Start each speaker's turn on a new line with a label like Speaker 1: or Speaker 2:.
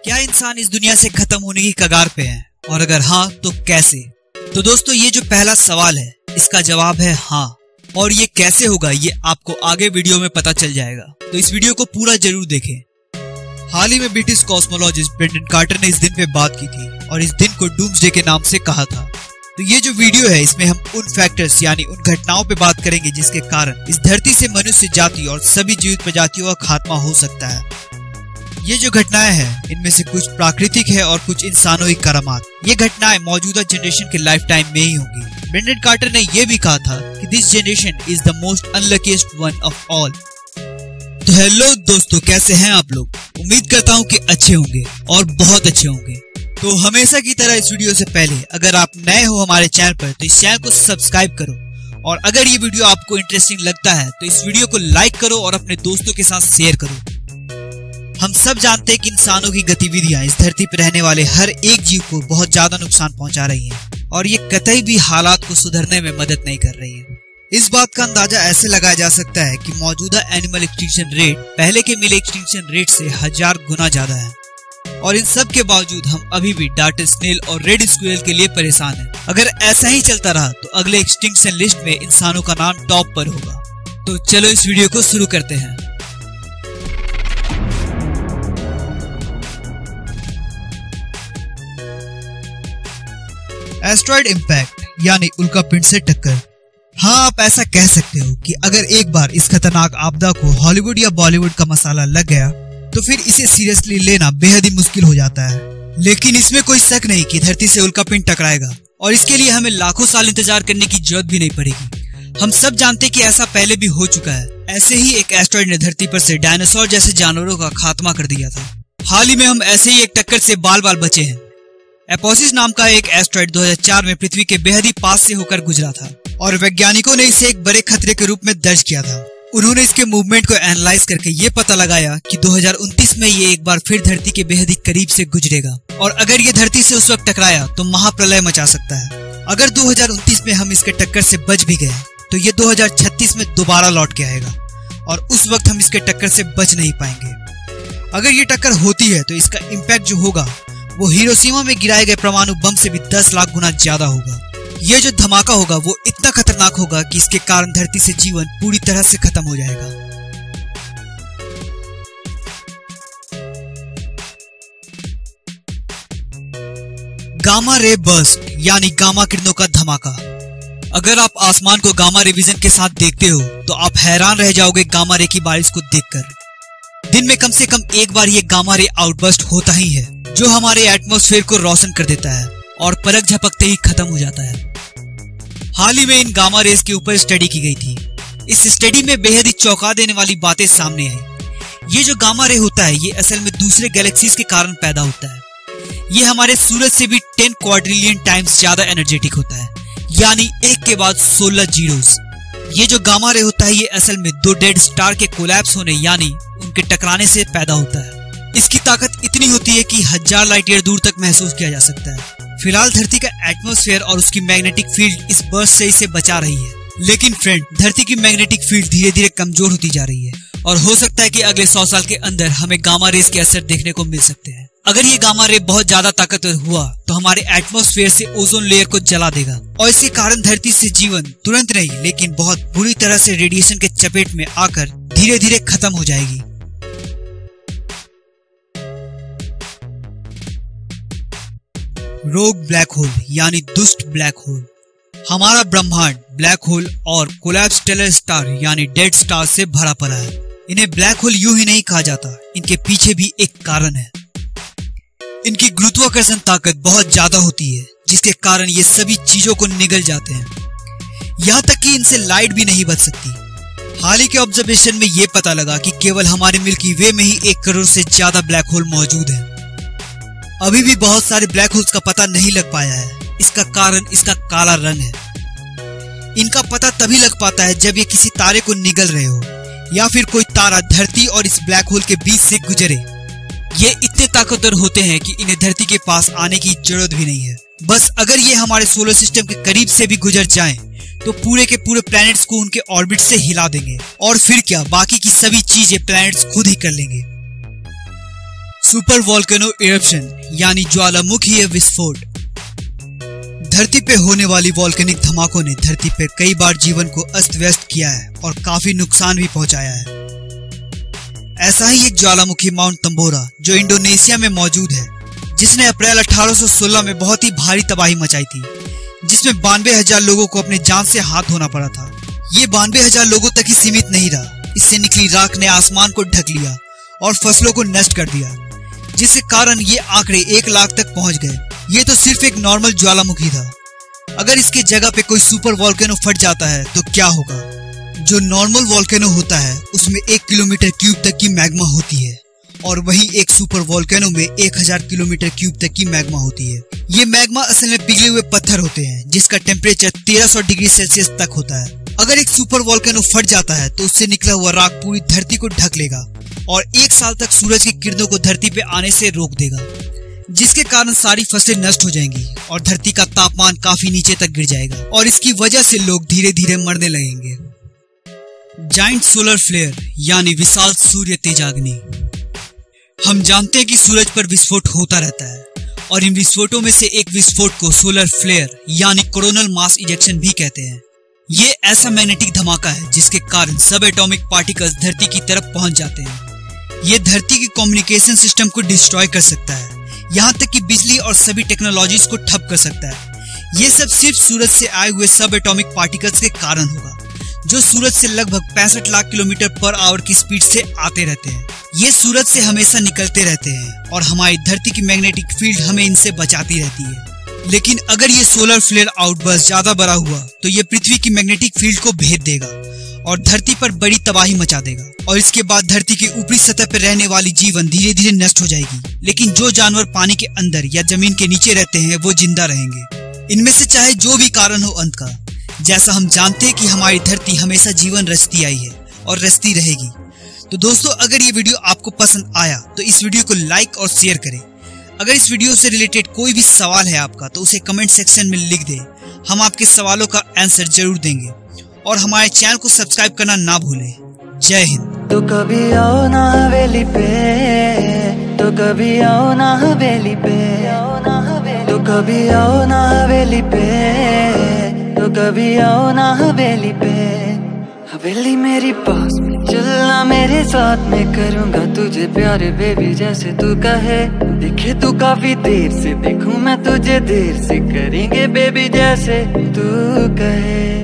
Speaker 1: क्या इंसान इस दुनिया से खत्म होने की कगार पे है, और अगर हाँ तो कैसे? तो दोस्तों, ये जो पहला सवाल है इसका जवाब है हाँ। और ये कैसे होगा ये आपको आगे वीडियो में पता चल जाएगा, तो इस वीडियो को पूरा जरूर देखें। हाल ही में ब्रिटिश कॉस्मोलॉजिस्ट ब्रेंडन कार्टर ने इस दिन पे बात की थी और इस दिन को डूम्सडे के नाम से कहा था। तो ये जो वीडियो है इसमें हम उन फैक्टर्स यानी उन घटनाओं पे बात करेंगे जिसके कारण इस धरती से मनुष्य जाति और सभी जीवित प्रजातियों का खात्मा हो सकता है। ये जो घटनाएं हैं इनमें से कुछ प्राकृतिक है और कुछ इंसानों की करामात। ये घटनाएं मौजूदा जनरेशन के लाइफ टाइम में ही होंगी। ब्रेंडन कार्टर ने यह भी कहा था कि this generation is the most unluckiest one of all. तो हेलो दोस्तों, कैसे हैं आप लोग? उम्मीद करता हूँ कि अच्छे होंगे और बहुत अच्छे होंगे। तो हमेशा की तरह इस वीडियो से पहले अगर आप नए हो हमारे चैनल पर तो इस चैनल को सब्सक्राइब करो, और अगर ये वीडियो आपको इंटरेस्टिंग लगता है तो इस वीडियो को लाइक करो और अपने दोस्तों के साथ शेयर करो। हम सब जानते हैं कि इंसानों की गतिविधियां इस धरती पर रहने वाले हर एक जीव को बहुत ज्यादा नुकसान पहुंचा रही हैं, और ये कतई भी हालात को सुधरने में मदद नहीं कर रही है। इस बात का अंदाजा ऐसे लगाया जा सकता है कि मौजूदा एनिमल एक्सटिंक्शन रेट पहले के मिले एक्सटिंक्शन रेट से 1000 गुना ज्यादा है, और इन सब के बावजूद हम अभी भी डार्ट स्नेल और रेड स्क्विरल के लिए परेशान हैं। अगर ऐसा ही चलता रहा तो अगले एक्सटिंक्शन लिस्ट में इंसानों का नाम टॉप पर होगा। तो चलो इस वीडियो को शुरू करते हैं। एस्ट्रॉइड इम्पैक्ट यानी उल्कापिंड से टक्कर। हाँ, आप ऐसा कह सकते हो कि अगर एक बार इस खतरनाक आपदा को हॉलीवुड या बॉलीवुड का मसाला लग गया तो फिर इसे सीरियसली लेना बेहद ही मुश्किल हो जाता है। लेकिन इसमें कोई शक नहीं कि धरती से उल्कापिंड टकराएगा, और इसके लिए हमें लाखों साल इंतजार करने की जरूरत भी नहीं पड़ेगी। हम सब जानते हैं कि ऐसा पहले भी हो चुका है। ऐसे ही एक एस्ट्रॉइड ने धरती पर से डायनासोर जैसे जानवरों का खात्मा कर दिया था। हाल ही में हम ऐसे ही एक टक्कर से बाल बाल बचे हैं। एपोसिस नाम का एक एस्ट्रॉइड 2004 में पृथ्वी के बेहद ही पास से होकर गुजरा था, और वैज्ञानिकों ने इसे एक बड़े खतरे के रूप में दर्ज किया था। उन्होंने इसके मूवमेंट को एनालाइज करके ये पता लगाया कि 2029 में ये एक बार फिर धरती के बेहद ही करीब से गुजरेगा, और अगर ये धरती से उस वक्त टकराया तो महाप्रलय मचा सकता है। अगर 2029 में हम इसके टक्कर से बच भी गए तो ये 2036 में दोबारा लौट के आएगा, और उस वक्त हम इसके टक्कर से बच नहीं पाएंगे। अगर ये टक्कर होती है तो इसका इम्पैक्ट जो होगा वो हिरोशिमा में गिराए गए परमाणु बम से भी 10 लाख गुना ज्यादा होगा। ये just धमाका होगा वो इतना खतरनाक होगा कि इसके कारण धरती से जीवन पूरी तरह से खत्म हो जाएगा। गामा रे बर्स्ट यानी गामा किरणों का धमाका। अगर आप आसमान को गामा रे विजन के साथ देखते हो तो आप हैरान रह जाओगे गामा रे की बारिश को देखकर। दिन में कम से कम एक बार ये गामा रे आउटबर्स्ट होता ही है, जो हमारे एटमॉस्फेयर को रोशन कर देता है और पलक झपकते ही खत्म हो जाता है। हाल ही में इन गामा रेस के ऊपर स्टडी की गई थी। इस स्टडी में बेहद ही चौंका देने वाली बातें सामने आई। ये जो गामा रे होता है ये असल में दूसरे गैलेक्सीज के कारण पैदा होता है। ये हमारे सूरज से भी 10 क्वाड्रिलियन टाइम्स ज्यादा एनर्जेटिक होता है, यानी एक के बाद 16 जीरोस। ये जो गामा रे होता है ये असल में 2 डेड स्टार के कोलैप्स होने यानी उनके टकराने से पैदा होता है। इसकी ताकत इतनी होती है कि 1000 लाइट ईयर दूर तक महसूस किया जा सकता है। फिलहाल धरती का एटमॉस्फेयर और उसकी मैग्नेटिक फील्ड इस बर्स्ट से इसे बचा रही है, लेकिन फ्रेंड, धरती की मैग्नेटिक फील्ड धीरे धीरे कमजोर होती जा रही है, और हो सकता है कि अगले 100 साल के अंदर हमें गामा रेस के असर देखने को मिल सकते हैं। अगर ये गामा रे बहुत ज्यादा ताकतवर हुआ तो हमारे एटमॉस्फेयर से ओजोन लेयर को जला देगा, और इसके कारण धरती से जीवन तुरंत नहीं लेकिन बहुत बुरी तरह से रेडिएशन के चपेट में आकर धीरे धीरे खत्म हो जाएगी। रोग ब्लैक होल यानी दुष्ट ब्लैक होल। हमारा ब्रह्मांड ब्लैक होल और कोलैप्स स्टेलर स्टार यानी डेड स्टार से भरा पड़ा है। इन्हें ब्लैक होल यूं ही नहीं कहा जाता, इनके पीछे भी एक कारण है। इनकी गुरुत्वाकर्षण ताकत बहुत ज्यादा होती है, जिसके कारण ये सभी चीजों को निगल जाते हैं। यहाँ तक कि इनसे लाइट भी नहीं बच सकती। हाल ही के ऑब्जर्वेशन में ये पता लगा कि केवल हमारे मिल्की वे में ही 1 करोड़ से ज्यादा ब्लैक होल मौजूद है। अभी भी बहुत सारे ब्लैक होल्स का पता नहीं लग पाया है। इसका कारण इसका काला रंग है। इनका पता तभी लग पाता है जब ये किसी तारे को निगल रहे हो, या फिर कोई तारा धरती और इस ब्लैक होल के बीच से गुजरे। ये इतने ताकतवर होते हैं कि इन्हें धरती के पास आने की जरूरत भी नहीं है। बस अगर ये हमारे सोलर सिस्टम के करीब से भी गुजर जाएं, तो पूरे के पूरे प्लैनेट्स को उनके ऑर्बिट से हिला देंगे, और फिर क्या, बाकी की सभी चीजें प्लैनेट्स खुद ही कर लेंगे। सुपर वोल्केनो इरप्शन यानी ज्वालामुखीय विस्फोट। धरती पे होने वाली वोल्केनिक धमाकों ने धरती पे कई बार जीवन को अस्त व्यस्त किया है और काफी नुकसान भी पहुंचाया है। ऐसा ही एक ज्वालामुखी माउंट तंबोरा जो इंडोनेशिया में मौजूद है, जिसने अप्रैल 1816 में बहुत ही भारी तबाही मचाई थी, जिसमें 92,000 लोगों को अपने जान से हाथ धोना पड़ा था। ये 92,000 लोगों तक ही सीमित नहीं रहा, इससे निकली राख ने आसमान को ढक लिया और फसलों को नष्ट कर दिया, जिसके कारण ये आंकड़े 1 लाख तक पहुंच गए। ये तो सिर्फ एक नॉर्मल ज्वालामुखी था। अगर इसके जगह पे कोई सुपर वोल्केनो फट जाता है तो क्या होगा? जो नॉर्मल वोल्केनो होता है उसमें 1 किलोमीटर क्यूब तक की मैग्मा होती है और वहीं एक सुपर वोल्केनो में 1000 किलोमीटर क्यूब तक की मैग्मा होती है। ये मैग्मा असल में पिघले हुए पत्थर होते हैं, जिसका टेम्परेचर 1300 डिग्री सेल्सियस तक होता है। अगर एक सुपर वोल्केनो फट जाता है तो उससे निकला हुआ राख पूरी धरती को ढक लेगा और 1 साल तक सूरज की किरणों को धरती पे आने से रोक देगा, जिसके कारण सारी फसलें नष्ट हो जाएंगी और धरती का तापमान काफी नीचे तक गिर जाएगा और इसकी वजह से लोग धीरे धीरे मरने लगेंगे। जाइंट सोलर फ्लेयर यानी विशाल सूर्य तेजाग्नि। हम जानते हैं कि सूरज पर विस्फोट होता रहता है और इन विस्फोटों में से एक विस्फोट को सोलर फ्लेयर यानी कोरोनल मास इजेक्शन भी कहते हैं। ये ऐसा मैग्नेटिक धमाका है जिसके कारण सब एटॉमिक पार्टिकल्स धरती की तरफ पहुंच जाते हैं। ये धरती की कम्युनिकेशन सिस्टम को डिस्ट्रॉय कर सकता है, यहाँ तक कि बिजली और सभी टेक्नोलॉजीज को ठप कर सकता है। ये सब सिर्फ सूरज से आए हुए सब एटॉमिक पार्टिकल्स के कारण होगा, जो सूरज से लगभग 65 लाख किलोमीटर पर आवर की स्पीड से आते रहते हैं। ये सूरज से हमेशा निकलते रहते हैं और हमारी धरती की मैग्नेटिक फील्ड हमें इनसे बचाती रहती है। लेकिन अगर ये सोलर फ्लेयर आउटबर्स्ट ज्यादा बड़ा हुआ तो ये पृथ्वी की मैग्नेटिक फील्ड को भेद देगा और धरती पर बड़ी तबाही मचा देगा और इसके बाद धरती की ऊपरी सतह पर रहने वाली जीवन धीरे धीरे नष्ट हो जाएगी। लेकिन जो जानवर पानी के अंदर या जमीन के नीचे रहते हैं वो जिंदा रहेंगे, इनमें से चाहे जो भी कारण हो अंत का। जैसा हम जानते हैं कि हमारी धरती हमेशा जीवन रचती आई है और रचती रहेगी। तो दोस्तों, अगर ये वीडियो आपको पसंद आया तो इस वीडियो को लाइक और शेयर करें। अगर इस वीडियो से रिलेटेड कोई भी सवाल है आपका तो उसे कमेंट सेक्शन में लिख दें, हम आपके सवालों का आंसर जरूर देंगे और हमारे चैनल को सब्सक्राइब करना ना भूलें। जय हिंद।
Speaker 2: तो कभी आओ ना हवेली पे, तो कभी आओ ना हवेली पे, तो कभी आओ ना हवेली पे, तो कभी आओ ना हवेली पे। हवेली मेरी पास में, चलना मेरे साथ में, करूँगा तुझे प्यार बेबी जैसे तू कहे। देखे तू काफी देर से, देखूं मैं तुझे देर से, करेंगे बेबी जैसे तू कहे।